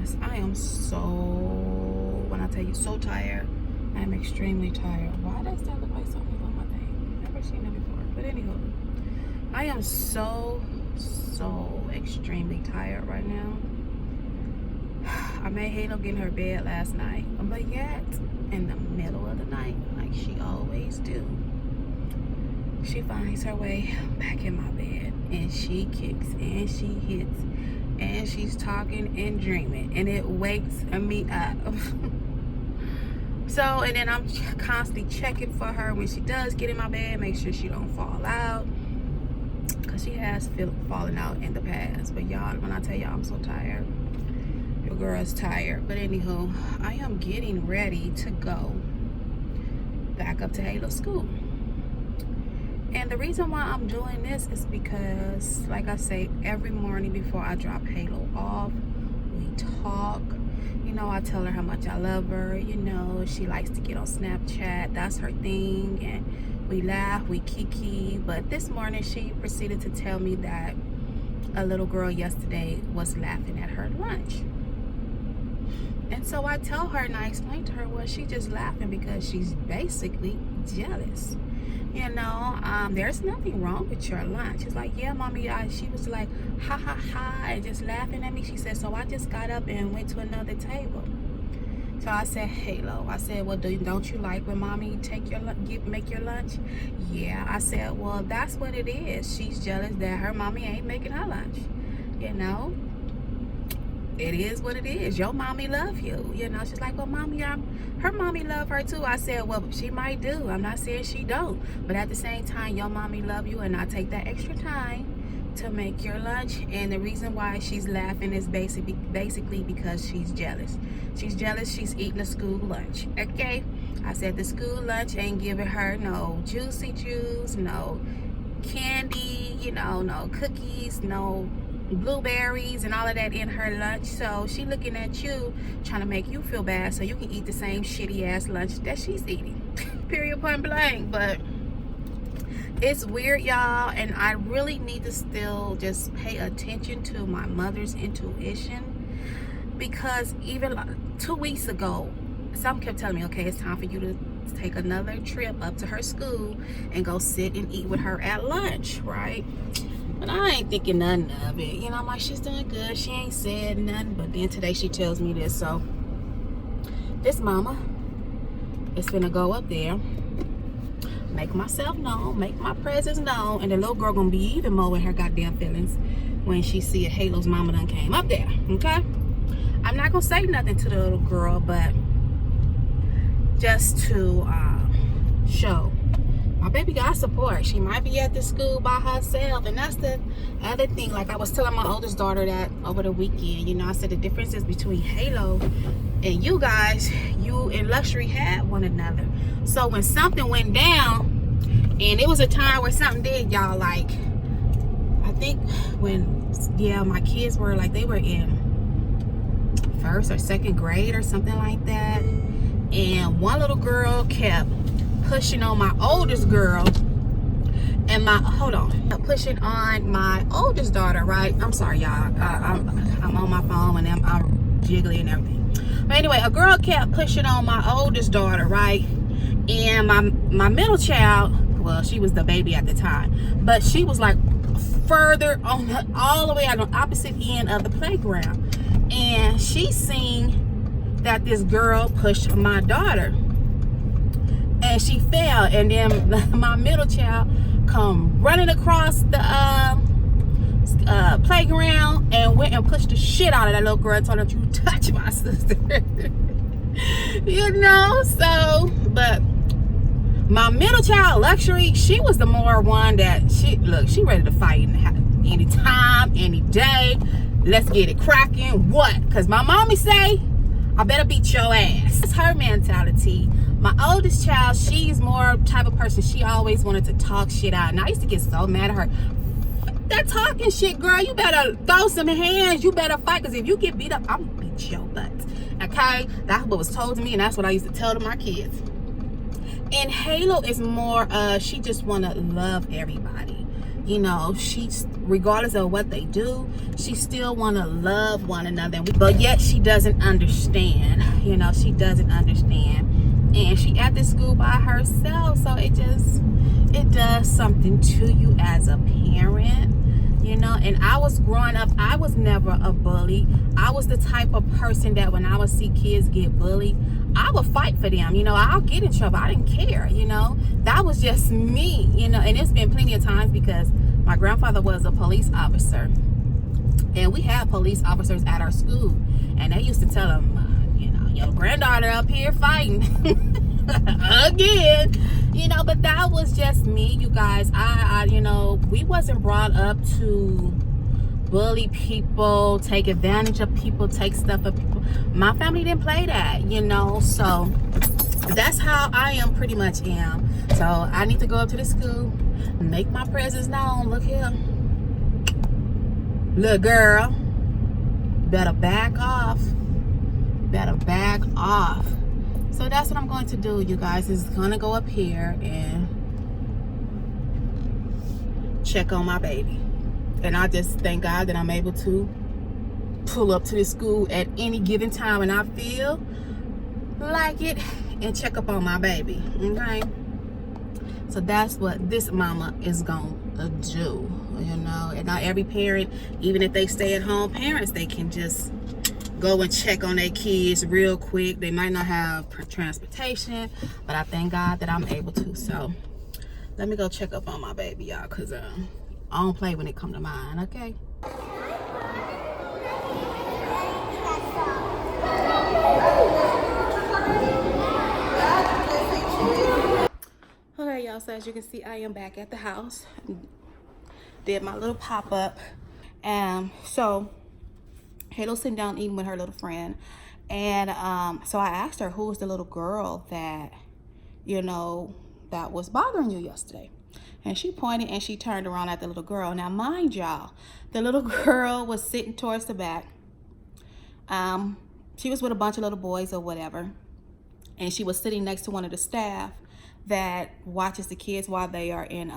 goodness, I am so, when I tell you so tired, I am extremely tired. Why does that look like something's on my thing? Never seen that before. But anywho, I am so extremely tired right now. I made Halo get in her bed last night, but yet in the middle of the night, like she always do, she finds her way back in my bed, and she kicks and she hits and she's talking and dreaming, and it wakes me up. So, and then I'm constantly checking for her when she does get in my bed, make sure she don't fall out, because she has fallen out in the past. But y'all, when I tell y'all I'm so tired, your girl's tired. But anywho, I am getting ready to go back up to Halo's school. And the reason why I'm doing this is because, like I say, every morning before I drop Halo off, we talk. You know, I tell her how much I love her. You know, she likes to get on Snapchat. That's her thing. And we laugh, we kiki. But this morning, she proceeded to tell me that a little girl yesterday was laughing at her lunch. And so I tell her, and I explain to her, well, she's just laughing because she's basically jealous. You know, there's nothing wrong with your lunch. She's like, yeah, mommy. She was like, ha, ha, ha, and just laughing at me. She said, so I just got up and went to another table. So I said, Halo. I said, well, don't you like when mommy make your lunch? Yeah. I said, well, that's what it is. She's jealous that her mommy ain't making her lunch. You know, it is what it is. Your mommy love you. You know, she's like, well, mommy, her mommy love her too. I said, well, she might do. I'm not saying she don't. But at the same time, your mommy love you, and I take that extra time to make your lunch. And the reason why she's laughing is basically because she's jealous. She's jealous she's eating the school lunch. Okay? I said the school lunch ain't giving her no juicy juice, no candy, you know, no cookies, no blueberries and all of that in her lunch. So she looking at you trying to make you feel bad so you can eat the same shitty ass lunch that she's eating. Period, point blank. But it's weird, y'all, and I really need to still just pay attention to my mother's intuition, because even 2 weeks ago, some kept telling me, okay, it's time for you to take another trip up to her school and go sit and eat with her at lunch, right? But I ain't thinking nothing of it. You know, I'm like, she's doing good. She ain't said nothing. But then today she tells me this. So this mama is finna go up there, make myself known, make my presence known. And the little girl gonna be even more in her goddamn feelings when she see a Halo's mama done came up there. Okay? I'm not gonna say nothing to the little girl, but just to show my baby got support. She might be at the school by herself, and that's the other thing. Like I was telling my oldest daughter that over the weekend, you know, I said the differences between Halo and you guys, you and Luxury had one another. So when something went down, and it was a time where something did, y'all, like, I think when, yeah, my kids were like, they were in 1st or 2nd grade or something like that, and one little girl kept pushing on my oldest girl, and pushing on my oldest daughter, right? I'm sorry, y'all. I'm on my phone and I'm jiggly and everything. But anyway, a girl kept pushing on my oldest daughter, right? And my middle child, well, she was the baby at the time, but she was like further on all the way on the opposite end of the playground, and she seen that this girl pushed my daughter, and she fell, and then my middle child come running across the playground and went and pushed the shit out of that little girl and told her, you touch my sister. You know, so, but my middle child, Luxury, she was the more one that she ready to fight anytime, any day. Let's get it cracking. What? Because my mommy say, I better beat your ass. It's her mentality. My oldest child, she's more type of person, she always wanted to talk shit out. And I used to get so mad at her. That talking shit, girl, you better throw some hands. You better fight, because if you get beat up, I'm going to beat your butt. Okay? That's what was told to me, and that's what I used to tell to my kids. And Halo is more, she just want to love everybody. you know, she's, regardless of what they do, she still want to love one another, but yet she doesn't understand, you know, she doesn't understand. And she at this school by herself, so it does something to you as a parent, you know. And I was growing up, I was never a bully. I was the type of person that when I would see kids get bullied, I would fight for them, you know. I'll get in trouble, I didn't care, you know. That was just me, you know. And it's been plenty of times because my grandfather was a police officer, and we had police officers at our school, and they used to tell them, you know, your granddaughter up here fighting again, you know. But that was just me, you guys. I you know, we wasn't brought up to bully people, take advantage of people, take stuff of people. My family didn't play that, you know. So that's how I am, pretty much am. So I need to go up to the school, make my presence known. Look here, little girl, better back off, better back off. So that's what I'm going to do, you guys, is gonna go up here and check on my baby. And I just thank God that I'm able to pull up to the school at any given time when I feel like it and check up on my baby, okay? So that's what this mama is gonna do, you know. And not every parent, even if they stay at home parents, they can just go and check on their kids real quick. They might not have transportation, but I thank God that I'm able to. So let me go check up on my baby, y'all, because I don't play when it come to mine, okay? Okay, y'all, so as you can see, I am back at the house. Did my little pop-up. So Halo's sitting down eating with her little friend. And so I asked her, who was the little girl that, you know, that was bothering you yesterday? And she pointed and she turned around at the little girl. Now, mind y'all, the little girl was sitting towards the back. She was with a bunch of little boys or whatever. And she was sitting next to one of the staff that watches the kids while they are in,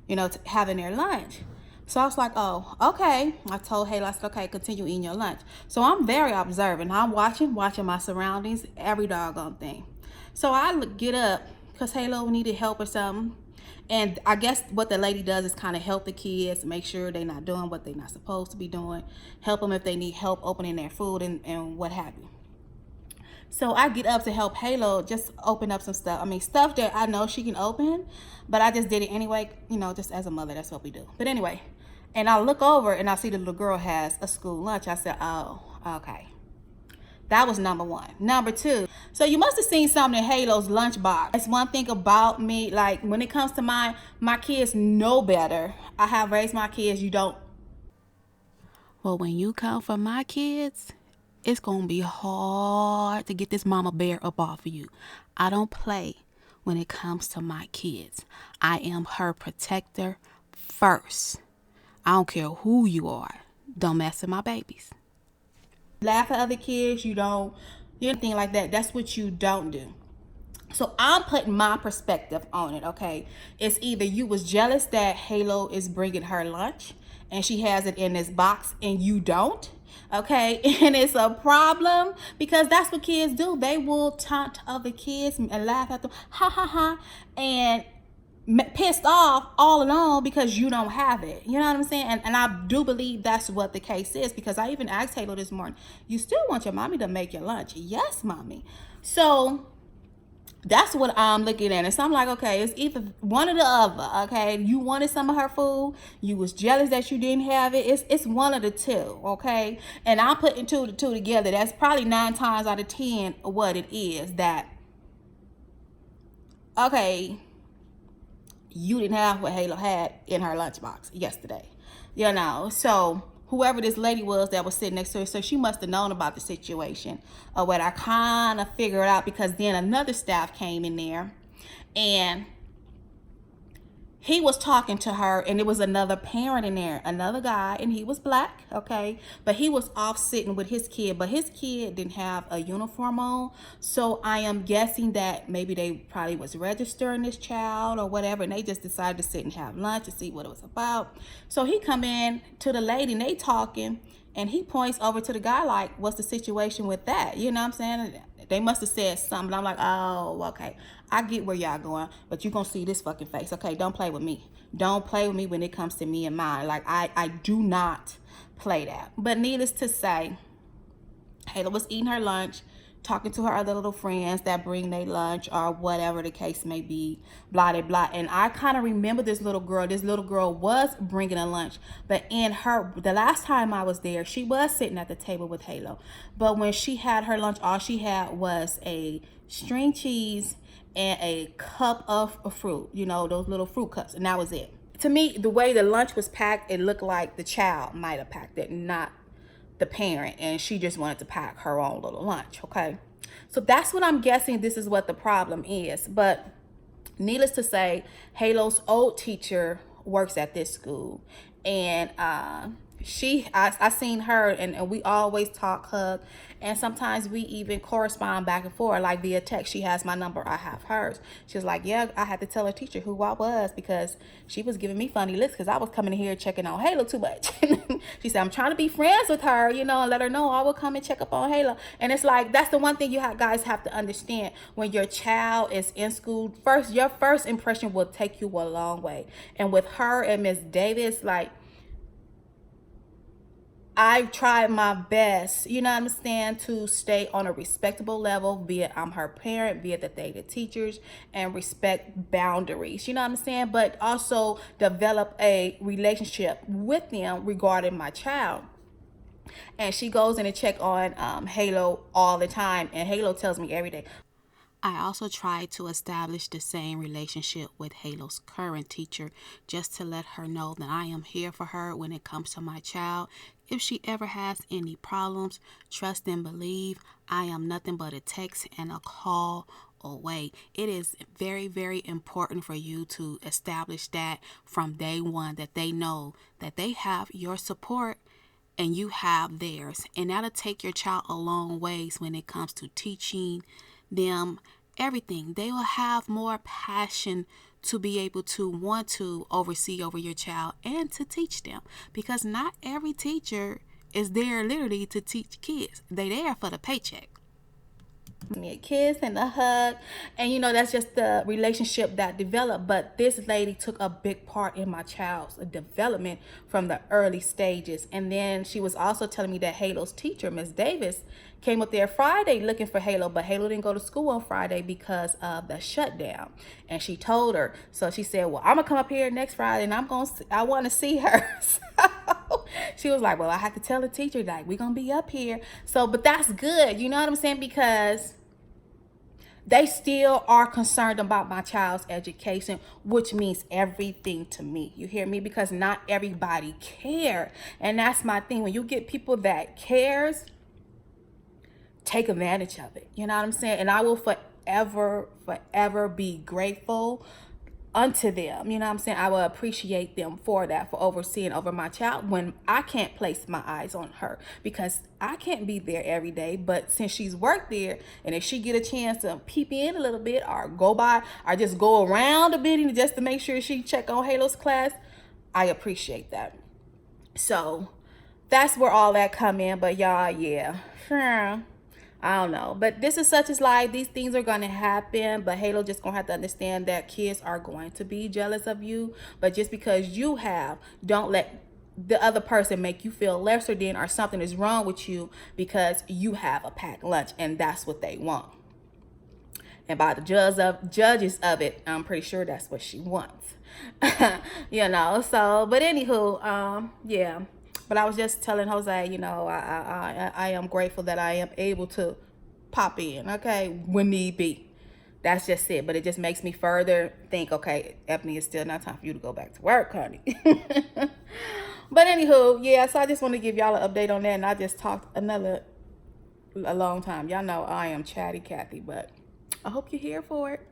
you know, having their lunch. So I was like, oh, okay. I told Halo, I said, okay, continue eating your lunch. So I'm very observant. I'm watching my surroundings, every doggone thing. So I get up, because Halo needed help or something. And I guess what the lady does is kind of help the kids, make sure they're not doing what they're not supposed to be doing, help them if they need help opening their food and what have you. So I get up to help Halo just open up some stuff. I mean, stuff that I know she can open, but I just did it anyway, you know, just as a mother, that's what we do. But anyway, and I look over and I see the little girl has a school lunch. I said, oh, okay. That was number one. Number two, so you must have seen something in Halo's lunchbox. That's one thing about me, like when it comes to my kids know better. I have raised my kids, you don't. Well, when you come for my kids, it's gonna be hard to get this mama bear up off of you. I don't play when it comes to my kids. I am her protector first. I don't care who you are. Don't mess with my babies. Laugh at other kids, you don't, anything like that. That's what you don't do. So I'm putting my perspective on it, okay? It's either you was jealous that Halo is bringing her lunch and she has it in this box and you don't, okay? And it's a problem because that's what kids do. They will taunt other kids and laugh at them, ha ha ha, and pissed off all along because you don't have it. You know what I'm saying? And I do believe that's what the case is, because I even asked Halo this morning, you still want your mommy to make your lunch? Yes, mommy. So that's what I'm looking at. And so I'm like, okay, it's either one or the other, okay? You wanted some of her food. You was jealous that you didn't have it. It's one of the two, okay? And I'm putting two together. That's probably 9 times out of 10 what it is that, okay, you didn't have what Halo had in her lunchbox yesterday, you know. So whoever this lady was that was sitting next to her, so she must have known about the situation or what. I kind of figured out because then another staff came in there and he was talking to her, and there was another parent in there, another guy, and he was black, okay, but he was off sitting with his kid, but his kid didn't have a uniform on. So I am guessing that maybe they probably was registering this child or whatever, and they just decided to sit and have lunch to see what it was about. So he come in to the lady, and they talking, and he points over to the guy like, what's the situation with that? You know what I'm saying? They must have said something. I'm like, oh, okay. I get where y'all going, but you gonna see this fucking face. Okay, don't play with me. Don't play with me when it comes to me and mine. Like, I do not play that. But needless to say, Hayla was eating her lunch, talking to her other little friends that bring their lunch or whatever the case may be, blah, blah, blah. And I kind of remember this little girl. This little girl was bringing a lunch, but the last time I was there, she was sitting at the table with Halo. But when she had her lunch, all she had was a string cheese and a cup of fruit, you know, those little fruit cups, and that was it. To me, the way the lunch was packed, it looked like the child might have packed it, not the parent, and she just wanted to pack her own little lunch, okay? So that's what I'm guessing this is what the problem is. But needless to say, Halo's old teacher works at this school, and I seen her, and we always talk, hug, and sometimes we even correspond back and forth, like via text. She has my number, I have hers. She was like, yeah, I had to tell her teacher who I was because she was giving me funny looks because I was coming here checking on Halo too much. She said, I'm trying to be friends with her, you know, and let her know I will come and check up on Halo. And it's like, that's the one thing you guys have to understand. When your child is in school, your first impression will take you a long way. And with her and Miss Davis, like, I've tried my best, you know what I'm saying, to stay on a respectable level, be it I'm her parent, be it that they the teachers, and respect boundaries, you know what I'm saying, but also develop a relationship with them regarding my child. And she goes in and check on Halo all the time, and Halo tells me every day. I also tried to establish the same relationship with Halo's current teacher, just to let her know that I am here for her when it comes to my child. If she ever has any problems, trust and believe I am nothing but a text and a call away. It is very, very important for you to establish that from day one, that they know that they have your support and you have theirs. And that'll take your child a long ways when it comes to teaching them everything. They will have more passion to be able to want to oversee over your child and to teach them, because not every teacher is there literally to teach kids. They there for the paycheck. Me a kiss and a hug, and you know, that's just the relationship that developed. But this lady took a big part in my child's development from the early stages. And then she was also telling me that Halo's teacher, Miss Davis, came up there Friday looking for Halo, but Halo didn't go to school on Friday because of the shutdown. And she told her, so she said, well, I'm gonna come up here next Friday and I want to see her. So she was like, well, I have to tell the teacher, like, we're gonna be up here. So, but that's good, you know what I'm saying, because they still are concerned about my child's education, which means everything to me. You hear me? Because not everybody care. And that's my thing. When you get people that cares, take advantage of it. You know what I'm saying? And I will forever be grateful unto them. You know what I'm saying? I will appreciate them for that, for overseeing over my child when I can't place my eyes on her, because I can't be there every day. But since she's worked there, and if she get a chance to peep in a little bit or go by or just go around a bit just to make sure she check on Halo's class, I appreciate that. So that's where all that come in. But y'all, yeah, I don't know, but this is such as life. These things are going to happen, but Halo just going to have to understand that kids are going to be jealous of you. But just because you have, don't let the other person make you feel lesser than, or something is wrong with you because you have a packed lunch and that's what they want. And by the judges of it, I'm pretty sure that's what she wants. You know, so, but anywho, yeah. But I was just telling Jose, you know, I am grateful that I am able to pop in, okay, when need be. That's just it. But it just makes me further think, okay, Ebony, it's still not time for you to go back to work, honey. But anywho, yeah, so I just want to give y'all an update on that. And I just talked a long time. Y'all know I am Chatty Cathy, but I hope you're here for it.